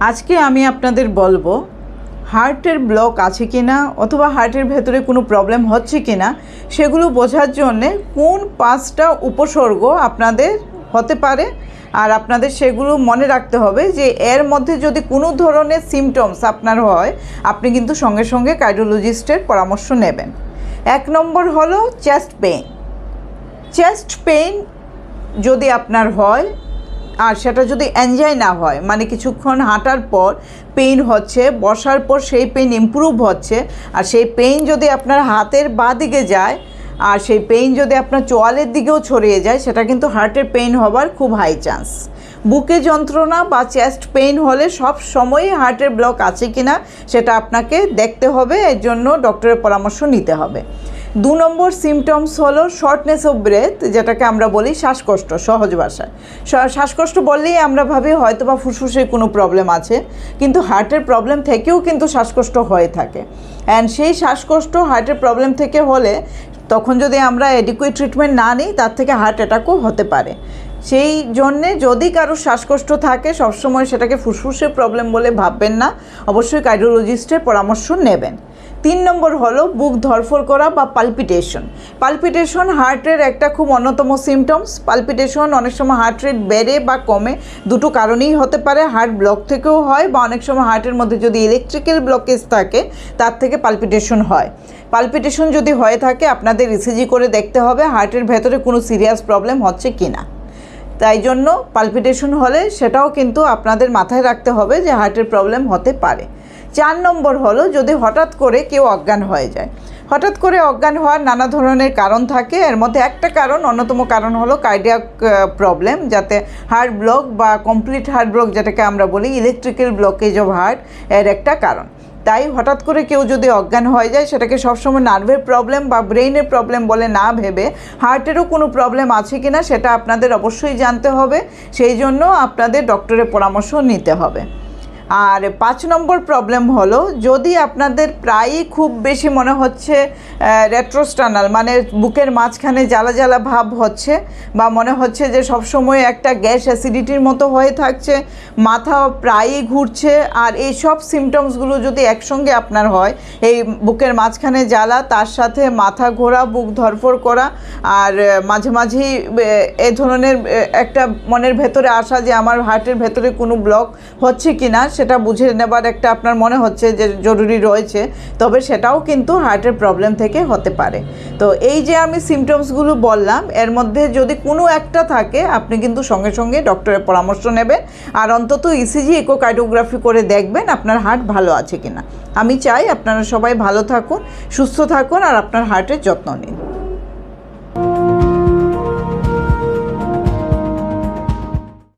আজকে আমি আপনাদের বলবো হার্টের ব্লক আছে কিনা অথবা হার্টের ভেতরে কোনো প্রবলেম হচ্ছে কিনা সেগুলো বোঝার জন্যে কোন 5টা উপসর্গ আপনাদের হতে পারে আর আপনাদের সেগুলো মনে রাখতে হবে যে এর মধ্যে যদি কোনো ধরনের সিমটমস আপনার হয় আপনি কিন্তু সঙ্গে সঙ্গে কার্ডিওলজিস্টের পরামর্শ নেবেন। 1 নম্বর হলো চেস্ট পেইন যদি আপনার হয় আর সেটা যদি এনজয় না হয়, মানে কিছুক্ষণ হাঁটার পর পেইন হচ্ছে, বসার পর সেই পেইন ইমপ্রুভ হচ্ছে, আর সেই পেইন যদি আপনার হাতের বাঁ দিকে যায় আর সেই পেইন যদি আপনার চোয়ালের দিকেও ছড়িয়ে যায়, সেটা কিন্তু হার্টের পেইন হবার খুব হাই চান্স। বুকে যন্ত্রণা বা চেস্ট পেইন হলে সব সময়ই হার্টের ব্লক আছে কিনা সেটা আপনাকে দেখতে হবে, এর জন্য ডক্টরের পরামর্শ নিতে হবে। 2 নম্বর সিমটমস হলো শর্টনেস অফ ব্রেথ, যেটাকে আমরা বলি শ্বাসকষ্ট। সহজ ভাষায় শ্বাসকষ্ট বললেই আমরা ভাবি হয়তো বা ফুসফুসে কোনো প্রবলেম আছে, কিন্তু হার্টের প্রবলেম থেকেও কিন্তু শ্বাসকষ্ট হয়ে থাকে। অ্যান্ড সেই শ্বাসকষ্ট হার্টের প্রবলেম থেকে হলে তখন যদি আমরা অ্যাডিকুয়েট ট্রিটমেন্ট না নিই তার থেকে হার্ট অ্যাটাকও হতে পারে। সেই জন্যে যদি কারোর শ্বাসকষ্ট থাকে সবসময় সেটাকে ফুসফুসের প্রবলেম বলে ভাববেন না, অবশ্যই কার্ডিওলজিস্টের পরামর্শ নেবেন। 3 নম্বর হলো বুক ধড়ফড় করা বা পালপিটেশন হার্টের একটা খুব অন্যতম সিমটমস। পালপিটেশন অনেক সময় হার্ট রেট বেড়ে বা কমে, দুটো কারণেই হতে পারে। হার্ট ব্লক থেকেও হয় বা অনেক সময় হার্টের মধ্যে যদি ইলেকট্রিক্যাল ব্লকেজ থাকে তার থেকে পালপিটেশন হয়। পালপিটেশন যদি হয়ে থাকে আপনাদের ইসিজি করে দেখতে হবে হার্টের ভেতরে কোনো সিরিয়াস প্রবলেম হচ্ছে কি না। তাই জন্য পালপিটেশন হলে সেটাও কিন্তু আপনাদের মাথায় রাখতে হবে যে হার্টের প্রবলেম হতে পারে। 4 নম্বর হলো যদি হঠাৎ করে কেউ অজ্ঞান হয়ে যায়। হঠাৎ করে অজ্ঞান হওয়ার নানা ধরনের কারণ থাকে, এর মধ্যে একটা কারণ, অন্যতম কারণ হলো কার্ডিয়াক প্রবলেম, যাতে হার্ট ব্লক বা কমপ্লিট হার্ট ব্লক যেটাকে আমরা বলি, ইলেকট্রিক্যাল ব্লকেজ অফ হার্ট এর একটা কারণ। তাই হঠাৎ করে কেউ যদি অজ্ঞান হয়ে যায় সেটাকে সবসময় নার্ভের প্রবলেম বা ব্রেইনের প্রবলেম বলে না ভেবে হার্টেরও কোনো প্রবলেম আছে কিনা সেটা আপনাদের অবশ্যই জানতে হবে, সেই জন্য আপনাদের ডক্টরের পরামর্শ নিতে হবে। আর 5 নম্বর প্রবলেম হলো যদি আপনাদের প্রায়ই খুব বেশি মনে হচ্ছে রেট্রোস্টানাল, মানে বুকের মাঝখানে জ্বালা জ্বালা ভাব হচ্ছে বা মনে হচ্ছে যে সবসময় একটা গ্যাস অ্যাসিডিটির মতো হয়ে থাকছে, মাথা প্রায়ই ঘুরছে, আর এই সব সিমটমসগুলো যদি একসঙ্গে আপনার হয়, এই বুকের মাঝখানে জ্বালা, তার সাথে মাথা ঘোরা, বুক ধড়ফড় করা, আর মাঝে মাঝেই এ ধরনের একটা মনের ভেতরে আসা যে আমার হার্টের ভেতরে কোনো ব্লক হচ্ছে কি না সেটা বুঝে নেবার একটা আপনার মনে হচ্ছে যে জরুরি রয়েছে, তবে সেটাও কিন্তু হার্টের প্রবলেম থেকে হতে পারে। তো এই যে আমি সিমটমসগুলো বললাম এর মধ্যে যদি কোনো একটা থাকে আপনি কিন্তু সঙ্গে সঙ্গে ডক্টরের পরামর্শ নেবেন, আর অন্তত ইসিজি ইকোকার্ডিওগ্রাফি করে দেখবেন আপনার হার্ট ভালো আছে কিনা। আমি চাই আপনারা সবাই ভালো থাকুন, সুস্থ থাকুন আর আপনার হার্টের যত্ন নিন।